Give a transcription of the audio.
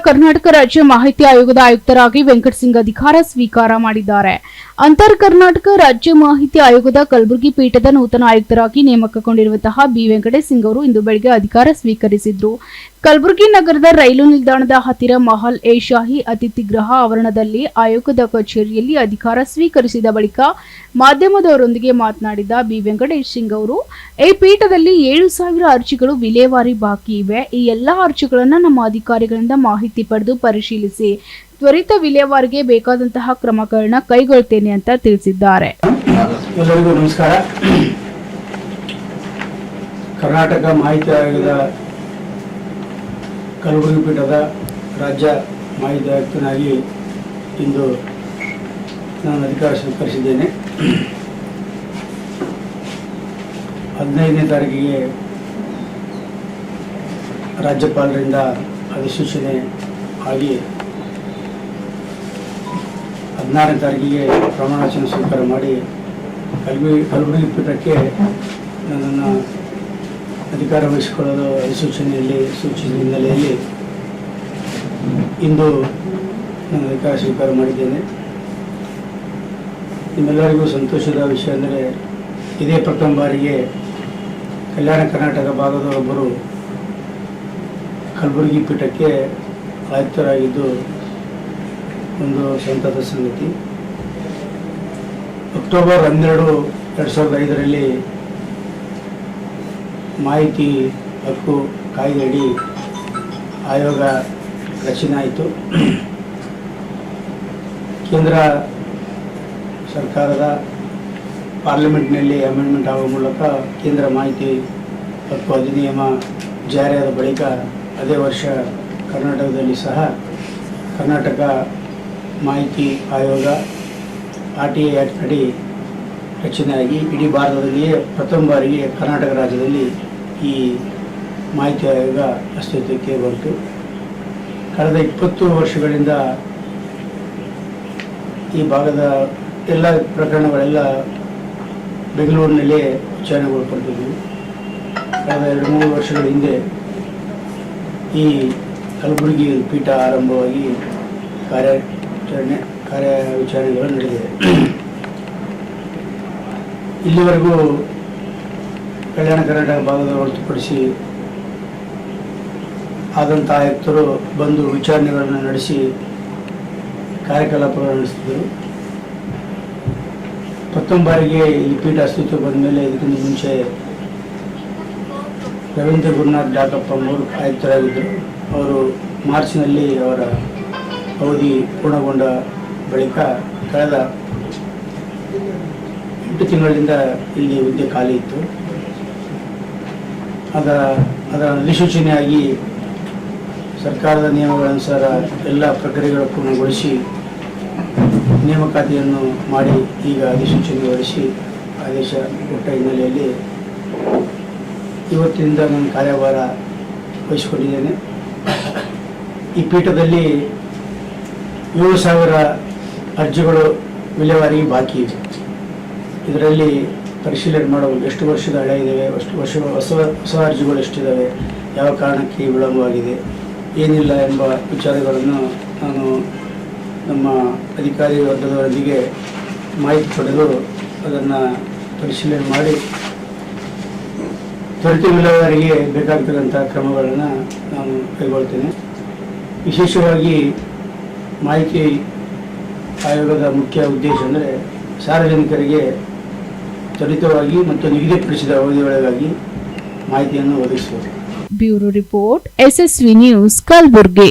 ಕರ್ನಾಟಕ ರಾಜ್ಯ ಮಾಹಿತಿ ಆಯೋಗದ ಆಯುಕ್ತರಾಗಿ ವೆಂಕಟ್ ಸಿಂಗ್ ಅಧಿಕಾರ ಸ್ವೀಕಾರ ಮಾಡಿದ್ದಾರೆ. ಅಂತರ್ ಕರ್ನಾಟಕ ರಾಜ್ಯ ಮಾಹಿತಿ ಆಯೋಗದ ಕಲಬುರಗಿ ಪೀಠದ ನೂತನ ಆಯುಕ್ತರಾಗಿ ನೇಮಕಗೊಂಡಿರುವಂತಹ ಬಿ ವೆಂಕಟೇಶ್ ಸಿಂಗ್ ಅವರು ಇಂದು ಬೆಳಗ್ಗೆ ಅಧಿಕಾರ ಸ್ವೀಕರಿಸಿದರು. ಕಲಬುರಗಿ ನಗರದ ರೈಲು ನಿಲ್ದಾಣದ ಹತ್ತಿರ ಮಹಲ್ ಎ ಶಾಹಿ ಅತಿಥಿ ಗೃಹ ಆವರಣದಲ್ಲಿ ಆಯೋಗದ ಕಚೇರಿಯಲ್ಲಿ ಅಧಿಕಾರ ಸ್ವೀಕರಿಸಿದ ಬಳಿಕ ಮಾಧ್ಯಮದವರೊಂದಿಗೆ ಮಾತನಾಡಿದ ಬಿ ವೆಂಕಟೇಶ್ ಸಿಂಗ್ ಅವರು, ಈ ಪೀಠದಲ್ಲಿ 7,000 ಅರ್ಜಿಗಳು ವಿಲೇವಾರಿ ಬಾಕಿ ಇವೆ. ಈ ಎಲ್ಲಾ ಅರ್ಜಿಗಳನ್ನು ನಮ್ಮ ಅಧಿಕಾರಿಗಳಿಂದ ಮಾಹಿತಿ ಪಡೆದು ಪರಿಶೀಲಿಸಿ ತ್ವರಿತ ವಿಲೇವಾರಿಗೆ ಬೇಕಾದಂತಹ ಕ್ರಮಗಳನ್ನು ಕೈಗೊಳ್ಳುತ್ತೇನೆ ಅಂತ ತಿಳಿಸಿದ್ದಾರೆ. ಎಲ್ಲರಿಗೂ ನಮಸ್ಕಾರ. ಕರ್ನಾಟಕ ಮಾಹಿತಿ ಆಯೋಗದ ಕಲಬುರಗಿ ಪೀಠದ ರಾಜ್ಯ ಮಾಹಿತಿ ಆಯುಕ್ತನಾಗಿ ಇಂದು ನಾನು ಅಧಿಕಾರ ಸ್ವೀಕರಿಸಿದ್ದೇನೆ. 15ನೇ ತಾರೀಕಿಗೆ ರಾಜ್ಯಪಾಲರಿಂದ ಅಧಿಸೂಚನೆ ಆಗಿ 16ನೇ ತಾರೀಕಿಗೆ ಪ್ರಮಾಣವಚನ ಸ್ವೀಕಾರ ಮಾಡಿ ಕಲಬುರಗಿ ಪೀಠಕ್ಕೆ ನನ್ನನ್ನು ಅಧಿಕಾರ ವಹಿಸಿಕೊಳ್ಳಲು ಅಧಿಸೂಚನೆಯಲ್ಲಿ ಸೂಚಿಸಿದ ಹಿನ್ನೆಲೆಯಲ್ಲಿ ಇಂದು ನಾನು ಅಧಿಕಾರ ಸ್ವೀಕಾರ ಮಾಡಿದ್ದೇನೆ. ನಿಮ್ಮೆಲ್ಲರಿಗೂ ಸಂತೋಷದ ವಿಷಯ ಅಂದರೆ ಇದೇ ಪ್ರಥಮ ಬಾರಿಗೆ ಕಲ್ಯಾಣ ಕರ್ನಾಟಕ ಭಾಗದ ಒಬ್ಬರು ಕಲಬುರಗಿ ಪೀಠಕ್ಕೆ ಆಯುಕ್ತರಾಗಿದ್ದು ಒಂದು ಸಂತದ ಸಂಗತಿ. ಅಕ್ಟೋಬರ್ 12, 2005ರಲ್ಲಿ ಮಾಹಿತಿ ಹಕ್ಕು ಕಾಯ್ದೆಯಡಿ ಆಯೋಗ ರಚನೆ ಆಯಿತು. ಕೇಂದ್ರ ಸರ್ಕಾರದ ಪಾರ್ಲಿಮೆಂಟ್ನಲ್ಲಿ ಅಮೆಂಡ್ಮೆಂಟ್ ಆಗುವ ಮೂಲಕ ಕೇಂದ್ರ ಮಾಹಿತಿ ಹಕ್ಕು ಅಧಿನಿಯಮ ಜಾರಿಯಾದ ಬಳಿಕ ಅದೇ ವರ್ಷ ಕರ್ನಾಟಕದಲ್ಲಿ ಸಹ ಕರ್ನಾಟಕ ಮಾಹಿತಿ ಆಯೋಗ RTI ಆ್ಯಕ್ಟ್ ಅಡಿ ರಚನೆಯಾಗಿ ಇಡೀ ಭಾರತದಲ್ಲಿಯೇ ಪ್ರಥಮ ಬಾರಿಗೆ ಕರ್ನಾಟಕ ರಾಜ್ಯದಲ್ಲಿ ಈ ಮಾಹಿತಿ ಆಯೋಗ ಅಸ್ತಿತ್ವಕ್ಕೆ ಬಂತು. ಕಳೆದ 20 ವರ್ಷಗಳಿಂದ ಈ ಭಾಗದ ಎಲ್ಲ ಪ್ರಕರಣಗಳೆಲ್ಲ ಬೆಂಗಳೂರಿನಲ್ಲೇ ವಿಚಾರಣೆಗೊಳಪಡ್ತಿದ್ವು. ಕಳೆದ 2-3 ವರ್ಷಗಳ ಹಿಂದೆ ಈ ಕಲಬುರಗಿ ಪೀಠ ಆರಂಭವಾಗಿ ವಿಚಾರಣೆಗಳು ನಡೆದಿದೆ. ಇಲ್ಲಿವರೆಗೂ ಕಲ್ಯಾಣ ಕರ್ನಾಟಕ ಭಾಗದ ಹೊರತುಪಡಿಸಿ ಆದಂಥ ಆಯುಕ್ತರು ಬಂದು ವಿಚಾರಣೆಗಳನ್ನು ನಡೆಸಿ ಕಾರ್ಯಕಲಾಪಗಳನ್ನು ನಡೆಸ್ತಿದ್ದರು. ಪ್ರಥಮ ಬಾರಿಗೆ ಈ ಪೀಠ ಅಸ್ತಿತ್ವ ಬಂದ ಮೇಲೆ ಇದಕ್ಕಿಂತ ಮುಂಚೆ ರವೀಂದ್ರ ಗುರುನಾಥ್ ಡಾಕಪ್ಪ ಅವರು ಆಯುಕ್ತರಾಗಿದ್ದರು. ಅವರು ಮಾರ್ಚ್ನಲ್ಲಿ ಅವರ ಅವಧಿ ಪೂರ್ಣಗೊಂಡ ಬಳಿಕ ಕಳೆದ 8 ತಿಂಗಳಿಂದ ಇಲ್ಲಿ ಹುದ್ದೆ ಖಾಲಿ ಇತ್ತು. ಅದರ ಅಧಿಸೂಚನೆಯಾಗಿ ಸರ್ಕಾರದ ನಿಯಮಗಳನುಸಾರ ಎಲ್ಲ ಪ್ರಕ್ರಿಯೆಗಳು ಪೂರ್ಣಗೊಳಿಸಿ ನೇಮಕಾತಿಯನ್ನು ಮಾಡಿ ಈಗ ಅಧಿಸೂಚನೆ ಹೊರಡಿಸಿ ಆದೇಶ ಕೊಟ್ಟ ಹಿನ್ನೆಲೆಯಲ್ಲಿ ಇವತ್ತಿನಿಂದ ನಾನು ಕಾರ್ಯಭಾರ ವಹಿಸಿಕೊಂಡಿದ್ದೇನೆ. ಈ ಪೀಠದಲ್ಲಿ 7,000 ಅರ್ಜಿಗಳು ವಿಲೇವಾರಿ ಬಾಕಿ ಇದೆ. ಇದರಲ್ಲಿ ಪರಿಶೀಲನೆ ಮಾಡಬಹುದು ಎಷ್ಟು ವರ್ಷದ ಹಳೆ ಇದ್ದಾವೆ, ಹೊಸ ಅರ್ಜಿಗಳು ಎಷ್ಟಿದ್ದಾವೆ, ಯಾವ ಕಾರಣಕ್ಕೆ ವಿಳಂಬವಾಗಿದೆ, ಏನಿಲ್ಲ ಎಂಬ ವಿಚಾರಗಳನ್ನು ನಾನು ನಮ್ಮ ಅಧಿಕಾರಿ ವರ್ಗದವರೊಂದಿಗೆ ಮಾಹಿತಿ ಪಡೆದು ಅದನ್ನು ಪರಿಶೀಲನೆ ಮಾಡಿ ತ್ವರಿತ ವಿಲೇವಾರಿಗೆ ಬೇಕಾಗ್ತಕ್ಕಂಥ ಕ್ರಮಗಳನ್ನು ನಾನು ಕೈಗೊಳ್ತೇನೆ. ವಿಶೇಷವಾಗಿ ಮಾಹಿತಿ ಆಯೋಗದ ಮುಖ್ಯ ಉದ್ದೇಶ ಅಂದರೆ ಸಾರ್ವಜನಿಕರಿಗೆ ತ್ವರಿತವಾಗಿ ಮತ್ತು ನಿಗದಿಪಡಿಸಿದ ಅವಧಿಯೊಳಗಾಗಿ ಮಾಹಿತಿಯನ್ನು ಒದಗಿಸುವುದು. Bureau report, SSV news, Kalaburagi.